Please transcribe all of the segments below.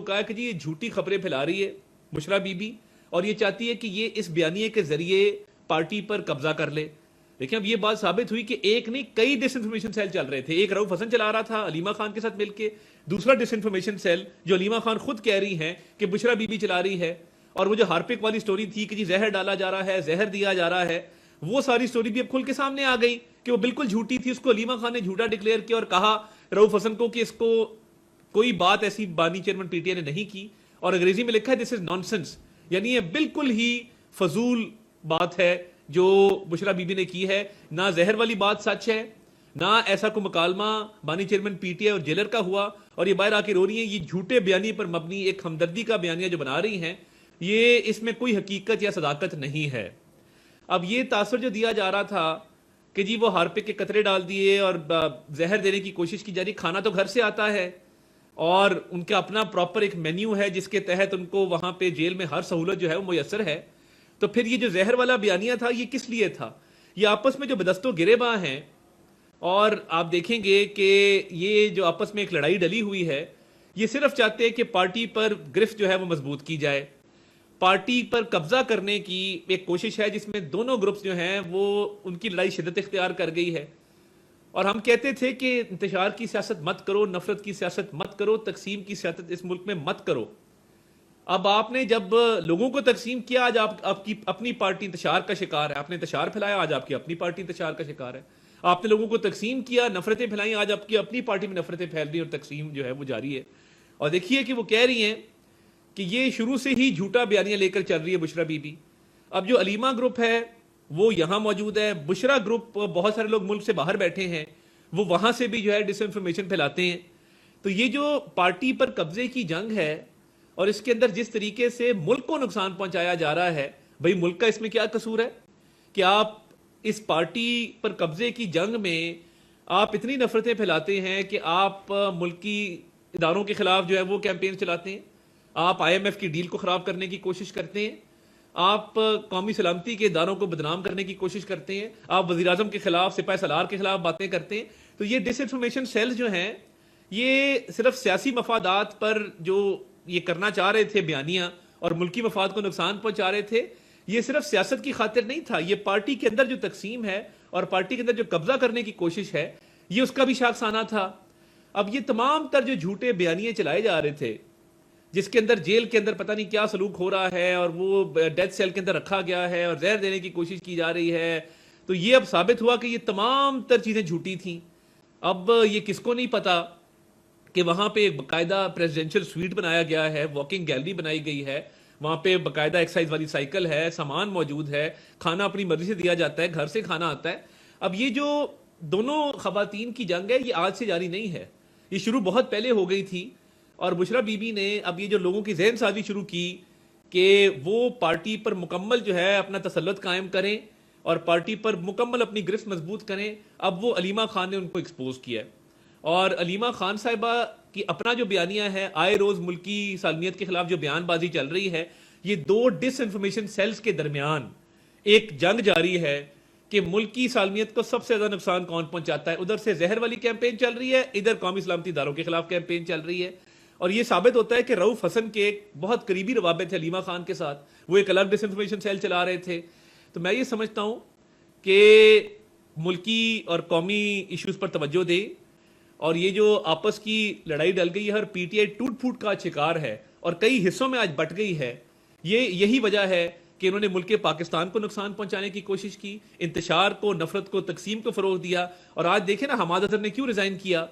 کہا کہ جی یہ جھوٹی خبریں پھیلا رہی ہے بشرا بی بی اور یہ چاہتی ہے کہ یہ اس بیانیے کے ذریعے پارٹی پر قبضہ کر لے. لیکن اب یہ بات ثابت ہوئی کہ ایک نہیں کئی ڈس انفارمیشن سیل چل رہے تھے. ایک رؤف حسن چلا رہا تھا علیمہ خان کے ساتھ مل کے, دوسرا ڈس انفارمیشن سیل جو علیمہ خان خود کہہ رہی ہیں کہ بشرا بی بی چلا رہی ہے, اور وہ جو ہارپک والی سٹوری تھی کہ جی زہر ڈالا جا رہا ہے, زہر دیا جا رہا ہے, وہ ساری سٹوری بھی اب کھل کے سامنے آ گئی کہ وہ بالکل جھوٹی تھی. اس کو علیمہ خان نے جھوٹا ڈکلیئر کیا اور کہا رؤف حسن کو کہ اس کو کوئی بات ایسی بانی چیئرمین پی ٹی آئی نے نہیں کی, اور انگریزی میں لکھا ہے دس از نانسنس, یعنی یہ بالکل ہی فضول بات ہے جو بشرا بی بی نے کی ہے. نہ زہر والی بات سچ ہے, نہ ایسا کوئی مکالمہ بانی چیئرمین پی ٹی آئی اور جیلر کا ہوا, اور یہ باہر آ کے رو رہی ہیں. یہ جھوٹے بیانیے پر مبنی ایک ہمدردی کا بیانیہ جو بنا رہی ہیں, یہ اس میں کوئی حقیقت یا صداقت نہیں ہے. اب یہ تاثر جو دیا جا رہا تھا کہ جی وہ ہارپک کے قطرے ڈال دیے اور زہر دینے کی کوشش کی جا رہی, کھانا تو گھر سے آتا ہے اور ان کا اپنا پراپر ایک مینیو ہے جس کے تحت ان کو وہاں پہ جیل میں ہر سہولت جو ہے وہ میسر ہے. تو پھر یہ جو زہر والا بیانیہ تھا یہ کس لیے تھا؟ یہ آپس میں جو بدست و گریباں ہیں, اور آپ دیکھیں گے کہ یہ جو آپس میں ایک لڑائی ڈلی ہوئی ہے, یہ صرف چاہتے ہیں کہ پارٹی پر گرفت جو ہے وہ مضبوط کی جائے, پارٹی پر قبضہ کرنے کی ایک کوشش ہے جس میں دونوں گروپس جو ہیں وہ ان کی لڑائی شدت اختیار کر گئی ہے. اور ہم کہتے تھے کہ انتشار کی سیاست مت کرو, نفرت کی سیاست مت کرو, تقسیم کی سیاست اس ملک میں مت کرو. اب آپ نے جب لوگوں کو تقسیم کیا, آج آپ کی اپنی پارٹی انتشار کا شکار ہے. آپ نے انتشار پھیلایا, آج آپ کی اپنی پارٹی انتشار کا شکار ہے. آپ نے لوگوں کو تقسیم کیا, نفرتیں پھیلائیں, آج آپ کی اپنی پارٹی میں نفرتیں پھیل رہی ہیں اور تقسیم جو ہے وہ جاری ہے. اور دیکھیے کہ وہ کہہ رہی ہیں کہ یہ شروع سے ہی جھوٹا بیانیہ لے کر چل رہی ہے بشرا بی بی. اب جو علیمہ گروپ ہے وہ یہاں موجود ہے, بشرا گروپ بہت سارے لوگ ملک سے باہر بیٹھے ہیں, وہ وہاں سے بھی جو ہے ڈس انفارمیشن پھیلاتے ہیں. تو یہ جو پارٹی پر قبضے کی جنگ ہے اور اس کے اندر جس طریقے سے ملک کو نقصان پہنچایا جا رہا ہے, بھئی ملک کا اس میں کیا قصور ہے کہ آپ اس پارٹی پر قبضے کی جنگ میں آپ اتنی نفرتیں پھیلاتے ہیں کہ آپ ملکی اداروں کے خلاف جو ہے وہ کیمپین چلاتے ہیں, آپ آئی ایم ایف کی ڈیل کو خراب کرنے کی کوشش کرتے ہیں, آپ قومی سلامتی کے اداروں کو بدنام کرنے کی کوشش کرتے ہیں, آپ وزیراعظم کے خلاف, سپاہ سالار کے خلاف باتیں کرتے ہیں. تو یہ ڈس انفارمیشن سیلز جو ہیں یہ صرف سیاسی مفادات پر جو یہ کرنا چاہ رہے تھے بیانیہ اور ملکی مفاد کو نقصان پہنچا رہے تھے, یہ صرف سیاست کی خاطر نہیں تھا. یہ پارٹی کے اندر جو تقسیم ہے اور پارٹی کے اندر جو قبضہ کرنے کی کوشش ہے یہ اس کا بھی شاخسانہ تھا. اب یہ تمام تر جو جھوٹے بیانیے چلائے جا رہے تھے جس کے اندر جیل کے اندر پتہ نہیں کیا سلوک ہو رہا ہے اور وہ ڈیتھ سیل کے اندر رکھا گیا ہے اور زہر دینے کی کوشش کی جا رہی ہے, تو یہ اب ثابت ہوا کہ یہ تمام تر چیزیں جھوٹی تھیں. اب یہ کس کو نہیں پتا کہ وہاں پہ ایک باقاعدہ پریزیڈنشل سویٹ بنایا گیا ہے, واکنگ گیلری بنائی گئی ہے, وہاں پہ باقاعدہ ایکسرسائز والی سائیکل ہے, سامان موجود ہے, کھانا اپنی مرضی سے دیا جاتا ہے, گھر سے کھانا آتا ہے. اب یہ جو دونوں خواتین کی جنگ ہے یہ آج سے جاری نہیں ہے, یہ شروع بہت پہلے ہو گئی تھی. اور بشرا بی بی نے اب یہ جو لوگوں کی ذہن سازی شروع کی کہ وہ پارٹی پر مکمل جو ہے اپنا تسلط قائم کریں اور پارٹی پر مکمل اپنی گرفت مضبوط کریں, اب وہ علیمہ خان نے ان کو ایکسپوز کیا ہے. اور علیمہ خان صاحبہ کی اپنا جو بیانیہ ہے, آئے روز ملکی سالمیت کے خلاف جو بیان بازی چل رہی ہے, یہ دو ڈس انفارمیشن سیلز کے درمیان ایک جنگ جاری ہے کہ ملکی سالمیت کو سب سے زیادہ نقصان کون پہنچاتا ہے. ادھر سے زہر والی کیمپین چل رہی ہے, ادھر قومی سلامتی اداروں کے خلاف کیمپین چل رہی ہے. اور یہ ثابت ہوتا ہے کہ رؤف حسن کے ایک بہت قریبی روابط ہے علیمہ خان کے ساتھ, وہ ایک الگ ڈس انفارمیشن سیل چلا رہے تھے. تو میں یہ سمجھتا ہوں کہ ملکی اور قومی ایشوز پر توجہ دے, اور یہ جو آپس کی لڑائی ڈل گئی ہے اور پی ٹی آئی ٹوٹ پھوٹ کا شکار ہے اور کئی حصوں میں آج بٹ گئی ہے, یہی وجہ ہے کہ انہوں نے ملک پاکستان کو نقصان پہنچانے کی کوشش کی, انتشار کو, نفرت کو, تقسیم کو فروغ دیا. اور آج دیکھیں نا حماد اظہر نے کیوں ریزائن کیا,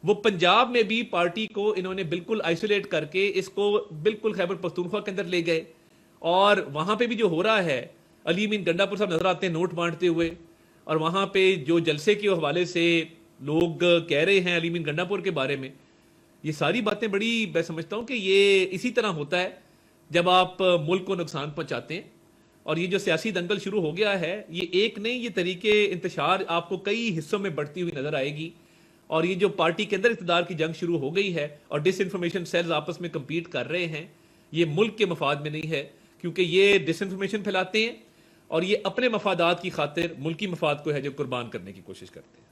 وہ پنجاب میں بھی پارٹی کو انہوں نے بالکل آئسولیٹ کر کے اس کو بالکل خیبر پختونخوا کے اندر لے گئے, اور وہاں پہ بھی جو ہو رہا ہے, علی امین گنڈا پور صاحب نظر آتے ہیں نوٹ بانٹتے ہوئے, اور وہاں پہ جو جلسے کے حوالے سے لوگ کہہ رہے ہیں علی امین گنڈا پور کے بارے میں, یہ ساری باتیں بڑی میں سمجھتا ہوں کہ یہ اسی طرح ہوتا ہے جب آپ ملک کو نقصان پہنچاتے ہیں. اور یہ جو سیاسی دنگل شروع ہو گیا ہے یہ ایک نہیں, یہ طریقے انتشار آپ کو کئی حصوں میں بڑھتی ہوئی نظر آئے گی. اور یہ جو پارٹی کے اندر اقتدار کی جنگ شروع ہو گئی ہے اور ڈس انفارمیشن سیلز آپس میں کمپیٹ کر رہے ہیں, یہ ملک کے مفاد میں نہیں ہے, کیونکہ یہ ڈس انفارمیشن پھیلاتے ہیں اور یہ اپنے مفادات کی خاطر ملکی مفاد کو ہے جو قربان کرنے کی کوشش کرتے ہیں.